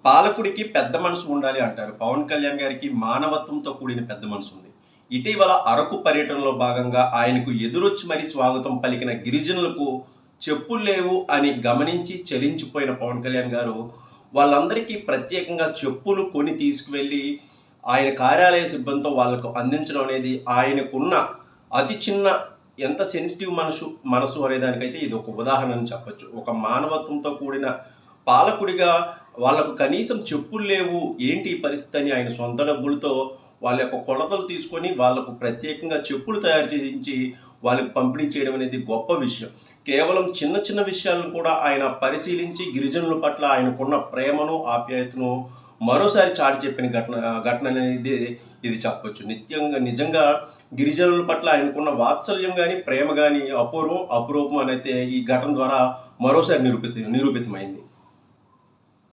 పాలకుడికి పెద్ద మనసు ఉండాలి అంటారు. పవన్ కళ్యాణ్ గారికి మానవత్వంతో కూడిన పెద్ద మనసు ఉంది. ఇటీవల అరకు పర్యటనలో భాగంగా ఆయనకు ఎదురొచ్చి మరీ స్వాగతం పలికిన గిరిజనులకు చెప్పులు లేవు అని గమనించి చలించిపోయిన పవన్ కళ్యాణ్ గారు వాళ్ళందరికీ ప్రత్యేకంగా చెప్పులు కొని తీసుకువెళ్ళి ఆయన కార్యాలయ సిబ్బందితో వాళ్ళకు అందించడం అనేది ఆయనకున్న అతి చిన్న ఎంత సెన్సిటివ్ మనసు అనే దానికైతే ఇది ఒక ఉదాహరణ అని చెప్పొచ్చు. ఒక మానవత్వంతో కూడిన పాలకుడిగా వాళ్ళకు కనీసం చెప్పులు లేవు ఏంటి ఈ పరిస్థితి అని ఆయన సొంత డబ్బులతో వాళ్ళ యొక్క కొలతలు తీసుకొని వాళ్ళకు ప్రత్యేకంగా చెప్పులు తయారు చేయించి వాళ్ళకి పంపిణీ చేయడం అనేది గొప్ప విషయం. కేవలం చిన్న చిన్న విషయాలను కూడా ఆయన పరిశీలించి గిరిజనుల పట్ల ఆయనకున్న ప్రేమను ఆప్యాయతను మరోసారి చాటి చెప్పిన ఘటన అనేది ఇది చెప్పొచ్చు. నిజంగా గిరిజనుల పట్ల ఆయనకున్న వాత్సల్యం కానీ ప్రేమ కానీ అపూర్వం అపురూపం అనైతే ఈ ఘటన ద్వారా మరోసారి నిరూపితమైంది.